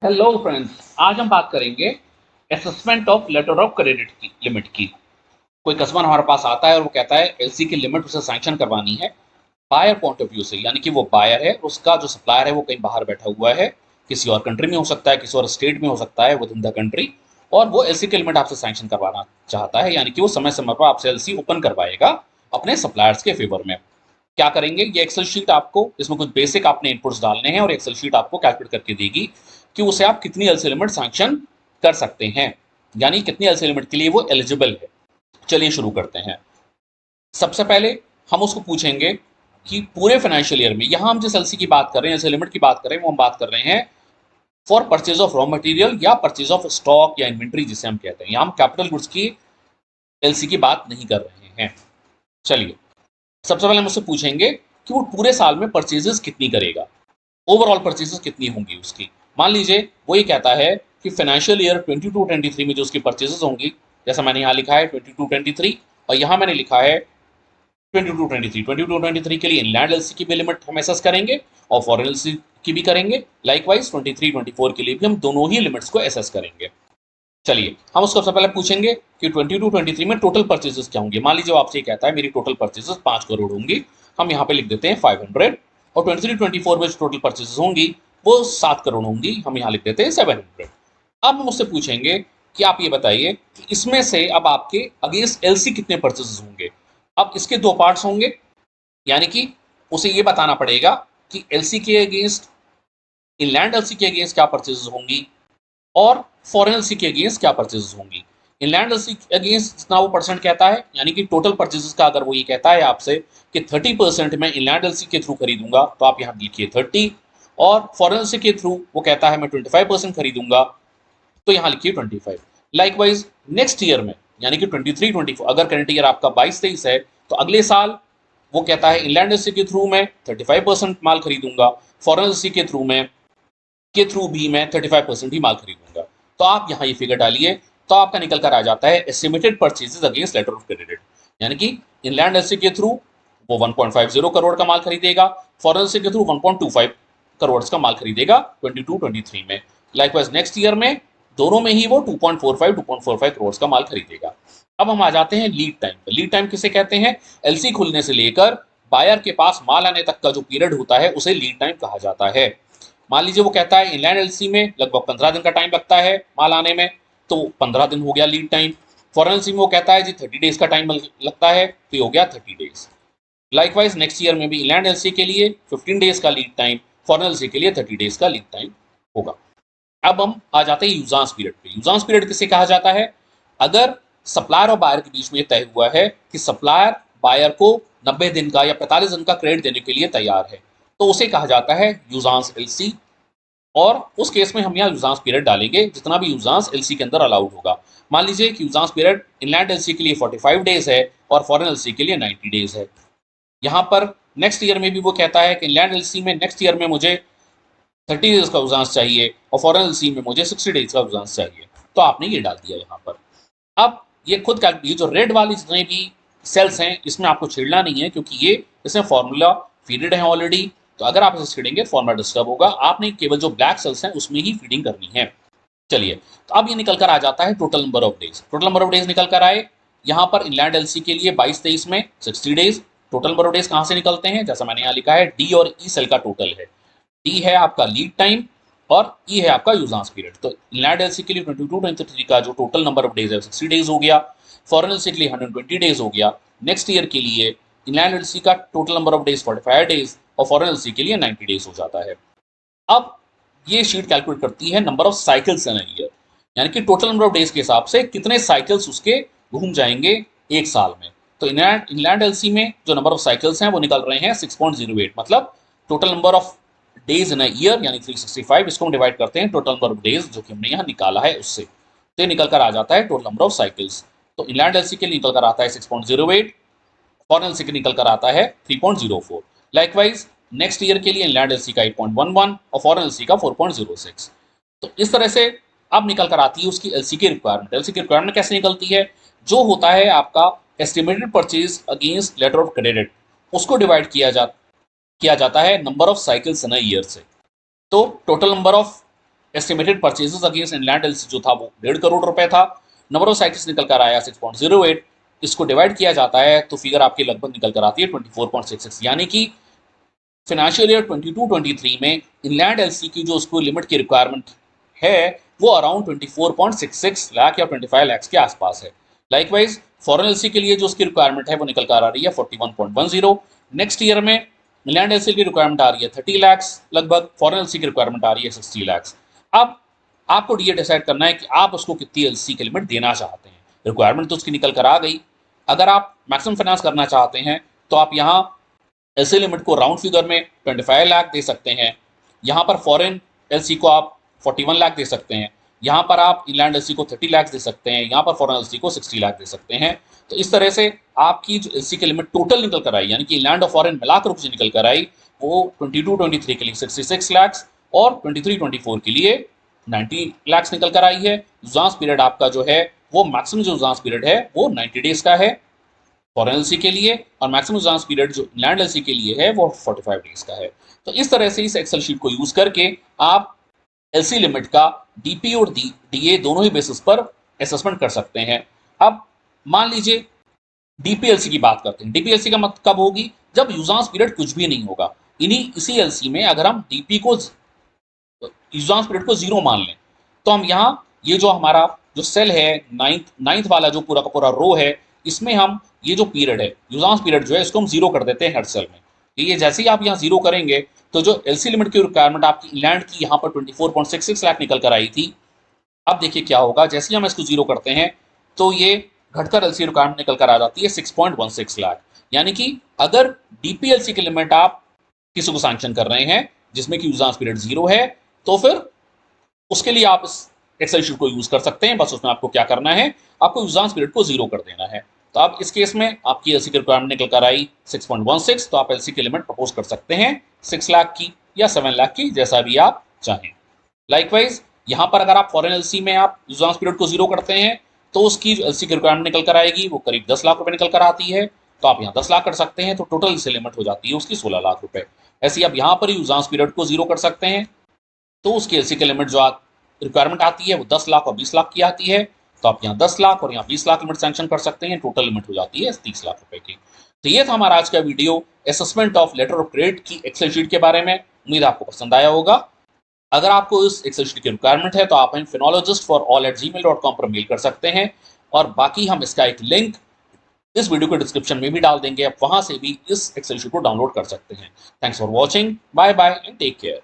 Hello friends, आज हम बात करेंगे assessment of letter of credit की लिमिट की। कोई कस्टमर हमारे पास आता है और वो कहता है एलसी की लिमिट उसे सैंक्शन करवानी है बायर पॉइंट ऑफ व्यू से, यानी कि वो बायर है, उसका जो सप्लायर है वो कहीं बाहर बैठा हुआ है, किसी और कंट्री में हो सकता है, किसी और स्टेट में हो सकता है विद इन द कंट्री, और वो एलसी की लिमिट आपसे सैंक्शन करवाना चाहता है, यानी कि वो समय समय पर आपसे एलसी ओपन करवाएगा अपने सप्लायर्स के फेवर में। क्या करेंगे, ये एक्सेल शीट आपको, इसमें कुछ बेसिक आपने इनपुट्स डालने हैं और एक्सेल शीट आपको कैलकुलेट करके देगी कि उसे आप कितनी एलसी लिमिट सैंक्शन कर सकते हैं, यानी कितनी एलसी लिमिट के लिए वो एलिजिबल है। चलिए शुरू करते हैं। सबसे पहले हम उसको पूछेंगे कि पूरे फाइनेंशियल ईयर में, यहां हम जिस एलसी की बात कर रहे हैं, एलसी लिमिट की बात कर रहे हैं, वो हम बात कर रहे हैं for purchase of raw material या परचेज ऑफ स्टॉक या इन्वेंट्री जिसे हम कहते हैं। यहां हम कैपिटल गुड्स की एलसी की बात नहीं कर रहे हैं। चलिए, सबसे पहले हम उससे पूछेंगे कि वो पूरे साल में परचेजेस कितनी करेगा, ओवरऑल परचेजेस कितनी होंगी उसकी। मान लीजिए वो ये कहता है कि फाइनेंशियल ईयर 22-23 में जो उसकी परचेजेस होंगी, जैसा मैंने यहाँ लिखा है 22-23, और यहाँ मैंने लिखा है 22-23 के लिए इनलैंड एलसी की भी लिमिट हम एसेस करेंगे और फॉरेन एलसी की भी करेंगे। लाइकवाइज 23-24 के लिए भी हम दोनों ही लिमिट्स को एसेस करेंगे। चलिए, हम उसको सबसे पहले पूछेंगे कि 22-23 में टोटल परचेजेस क्या होंगे। मान लीजिए वो आपसे कहता है मेरी टोटल परचेजेस 5 करोड़ होंगी, हम यहाँ पे लिख देते हैं 500, और 23-24 में जो टोटल परचेजेस होंगी वो 7 करोड़ होंगी, हम यहाँ लिख देते हैं 700। अब हम उससे पूछेंगे कि आप ये बताइए कि इसमें से अब आपके अगेंस्ट एलसी कितने परचेजेस होंगे। अब इसके दो पार्ट्स होंगे, यानी कि उसे ये बताना पड़ेगा कि एलसी के अगेंस्ट, इनलैंड एलसी के अगेंस्ट क्या परचेजेस होंगी और फॉरेन एलसी के अगेंस्ट क्या परचेजेस होंगी। इनलैंड एलसी के अगेंस्ट जितना वो परसेंट कहता है, यानी कि टोटल परचेजेस का अगर वो ये कहता है आपसे कि 30% मैं इनलैंड एलसी के थ्रू खरीदूंगा, तो आप यहाँ लिखिए 30, और फॉरेन एलसी के थ्रू वो कहता है मैं 25% खरीदूंगा, तो यहाँ लिखिए 25। लाइकवाइज नेक्स्ट ईयर में, यानी कि 23-24, अगर करंट ईयर आपका 22-23 है, तो अगले साल वो कहता है इनलैंड एलसी के थ्रू मैं 35% माल खरीदूंगा, फॉरेन एलसी के थ्रू भी मैं 35% ही माल खरीदूंगा। तो आप यहाँ ये फिगर डालिए, तो आपका निकल कर आ जाता है estimated purchases against letter of credit, यानी कि इनलैंड एलसी के थ्रू वो 1.50 करोड़ का माल खरीदेगा, फॉरेन एलसी के थ्रू 1.25 करोड़ का माल खरीदेगा 22-23 में। लाइकवाइज नेक्स्ट ईयर में दोनों में ही वो 2.45 करोड़ का माल खरीदेगा। अब हम आ जाते हैं लीड टाइम पर। लीड टाइम किसे कहते हैं? एलसी खुलने से लेकर बायर के पास माल आने तक का जो पीरियड होता है उसे लीड टाइम कहा जाता है। मान लीजिए वो कहता है इनलैंड एलसी में लगभग 15 दिन का टाइम लगता है माल आने में, तो 15 दिन हो गया लीड टाइम। फॉरेन एलसी में वो कहता है जी 30 डेज का टाइम लगता है, तो ये हो गया 30 डेज। लाइकवाइज नेक्स्ट ईयर में भी इनलैंड एलसी के लिए 15 डेज का लीड टाइम, फॉरेन एलसी के लिए 30 डेज का लीड टाइम होगा। अब हम आ जाते हैं यूजांस पीरियड पे। यूजांस पीरियड किसे कहा जाता है? अगर सप्लायर और बायर के बीच में तय हुआ है कि सप्लायर बायर को 90 दिन का या 45 दिन का क्रेडिट देने के लिए तैयार है, तो उसे कहा जाता है यूजांस एलसी। और उस केस में हम यहाँ यूजांस पीरियड डालेंगे जितना भी यूजांस एलसी के अंदर अलाउड होगा। मान लीजिए कि यूजांस पीरियड इनलैंड एलसी के लिए 45 डेज है और फॉरेन एलसी के लिए 90 डेज है। यहाँ पर नेक्स्ट ईयर में भी वो कहता है कि इनलैंड एलसी में नेक्स्ट ईयर में मुझे 30 डेज का उजांस चाहिए और फॉरेन एलसी में मुझे 60 डेज का उजांस चाहिए, तो आपने ये डाल दिया यहाँ पर। अब ये खुद ये जो रेड वाली जितने भी सेल्स हैं इसमें आपको छेड़ना नहीं है, क्योंकि ये इसमें फॉर्मूला फीडेड है ऑलरेडी, तो अगर आप इसे छेड़ेंगे फॉर्मूला डिस्टर्ब होगा। आपने केवल जो ब्लैक सेल्स हैं उसमें ही फीडिंग करनी है। चलिए, तो अब ये निकल कर आ जाता है total number of days. Total number of days निकल कर आए, यहाँ पर इंग्लैंड एलसी के लिए 22-23 में 60 days. Total number of days कहाँ से निकलते हैं? जैसा मैंने यहाँ लिखा है, डी और ई सेल का टोटल है। डी है आपका लीड टाइम और ई है आपका यूजांस पीरियड। तो इंग्लैंड एलसी के लिए 22-23 का जो टोटल नंबर ऑफ डेज है 60 डेज हो गया, फॉरेन एलसी के लिए 120 डेज हो गया। नेक्स्ट ईयर के लिए इंग्लैंड एलसी का total number of days 45 days और फॉरेन एलसी के लिए 90 डेज हो जाता है। अब ये शीट कैलकुलेट करती है number of cycles in a year, यानी कि टोटल नंबर ऑफ डेज के हिसाब से कितने साइकिल्स उसके घूम जाएंगे एक साल में। तो इंग्लैंड एलसी में जो नंबर ऑफ साइकिल्स हैं वो निकल रहे हैं 6.08, मतलब total number of days in a year यानी 365, इसको हम डिवाइड करते हैं टोटल नंबर ऑफ डेज जो कि हमने यहाँ निकाला है उससे, तो ये निकल कर आ जाता है टोटल नंबर ऑफ साइकिल्स। तो इंग्लैंड एलसी के लिए निकल कर आता है 6.08, फॉरेन एलसी के निकल कर आता है 3.04। लाइकवाइज नेक्स्ट ईयर के लिए इंग्लैंड एलसी का 8.11 और फॉरेन एलसी का 4.06। तो इस तरह से अब निकल कर आती है उसकी एलसी की रिक्वायरमेंट। एलसी की रिक्वायरमेंट कैसे निकलती है? जो होता है आपका estimated purchase against letter of credit, उसको डिवाइड किया जाता है number of cycles in a year से। तो total number of estimated purchases against inland LC जो था वो 1.5 करोड़ रुपए था। नंबर ऑफ साइकिल्स निकल कर आया 6.08। इसको डिवाइड किया जाता है तो फिगर आपकी लगभग निकल कर आती है 24.66, यानी कि फाइनेंशियल ईयर 22-23 में इनलैंड एलसी की जो उसको लिमिट की रिक्वायरमेंट है वो अराउंड 24.66 लाख या 25 लाख के आसपास है। लाइकवाइज फॉरेन एलसी के लिए जो उसकी रिक्वायरमेंट है वो निकल कर आ रही है 41.10। नेक्स्ट ईयर में इनलैंड एलसी की रिक्वायरमेंट आ रही है 30 लाख लगभग, फॉरेन एलसी की रिक्वायरमेंट आ रही है 60 लाख। अब आपको ये डिसाइड करना है कि आप उसको कितनी एलसी की लिमिट देना चाहते हैं। रिक्वायरमेंट तो उसकी निकल कर आ गई। अगर आप मैक्सिमम फाइनेंस करना चाहते हैं तो आप यहाँ एलसी लिमिट को राउंड फिगर में 25 लाख दे सकते हैं। यहाँ पर फॉरेन एलसी को आप 41 लाख दे सकते हैं। यहाँ पर आप इनलैंड एलसी को 30 लाख दे सकते हैं। यहाँ पर फॉरेन एलसी को 60 लाख दे सकते हैं। तो इस तरह से आपकी जो एलसी की लिमिट टोटल निकल कर आई, यानी कि इनलैंड और फॉरेन मिलाकर जो निकल कर आई, वो 22-23 के लिए 66 लाख और 23-24 के लिए 90 लाख निकल कर आई है। जुजांस पीरियड आपका जो है वो मैक्सिमम जो जुजांस पीरियड है वो 90 डेज का है फॉरेन एलसी के लिए, और मैक्सिमम जुजांस पीरियड जो लैंड एलसी के लिए है वो 45 डेज का है। तो इस तरह से इस एक्सेल शीट को यूज करके आप एलसी लिमिट का डीपी और डीए दोनों ही बेसिस पर असेसमेंट कर सकते हैं। अब मान लीजिए डीपीएलसी की बात करते हैं। डीपीएलसी का मतलब कब होगी? जब यूजांस पीरियड कुछ भी नहीं होगा। इसी एलसी में अगर हम डीपी को यूजांस पीरियड को 0 मान लें तो हम यहाँ ये जो हमारा जो सेल है नाइन्थ वाला जो पूरा का पूरा रो है, इसमें हम ये जो पीरियड है यूजांस पीरियड जो है इसको हम 0 कर देते हैं हर सेल में। ये जैसे ही आप यहाँ 0 करेंगे तो जो एलसी लिमिट की रिक्वायरमेंट आपकी इंग्लैंड की यहाँ पर 24.66 लाख निकल कर आई थी। अब देखिए क्या होगा, जैसे ही हम इसको 0 करते हैं तो ये घटकर एलसी रिक्वायरमेंट निकल कर आ जाती है 6.16 लाख। यानी कि अगर डीपीएलसी की लिमिट आप किसी को सैंक्शन कर रहे हैं जिसमें कि यूजांस पीरियड 0 है, तो फिर उसके लिए आप इस एक्सेल शीट को यूज कर सकते हैं। बस उसमें आपको क्या करना है, आपको यूजांस पीरियड को 0 कर देना है। तो अब इस केस में आपकी एलसी की रिक्वायरमेंट निकल कर आई 6.16, तो आप एलसी की लिमिट प्रपोज कर सकते हैं 6 लाख की या 7 लाख की, जैसा भी आप चाहें। लाइकवाइज यहाँ पर अगर आप फॉरेन एलसी में आप यूजांस पीरियड को 0 करते हैं तो उसकी एलसी की रिक्वायरमेंट निकल कर आएगी वो करीब 10 लाख रुपए निकल कर आती है। तो आप यहाँ 10 लाख कर सकते हैं, तो टोटल से लिमिट हो जाती है उसकी 16 लाख रुपए। ऐसे आप यहाँ पर यूजांस पीरियड को 0 कर सकते हैं तो उसकी एलसी की लिमिट जो रिक्वायरमेंट आती है वो 10 लाख और 20 लाख की आती है। तो आप यहाँ 10 लाख और यहाँ 20 लाख लिमिट सैंक्शन कर सकते हैं, टोटल लिमिट हो जाती है 30 लाख रुपए की। तो ये था हमारा आज का video assessment of letter of credit की एक्सेल शीट के बारे में। उम्मीद आपको पसंद आया होगा। अगर आपको इस एक्सेल शीट की रिक्वायरमेंट है तो आप हमें phenologistforall@gmail.com पर मेल कर सकते हैं, और बाकी हम इसका एक लिंक इस वीडियो के डिस्क्रिप्शन में भी डाल देंगे। आप वहां से भी इस एक्सेल शीट को डाउनलोड कर सकते हैं। Thanks for watching, bye bye and take care.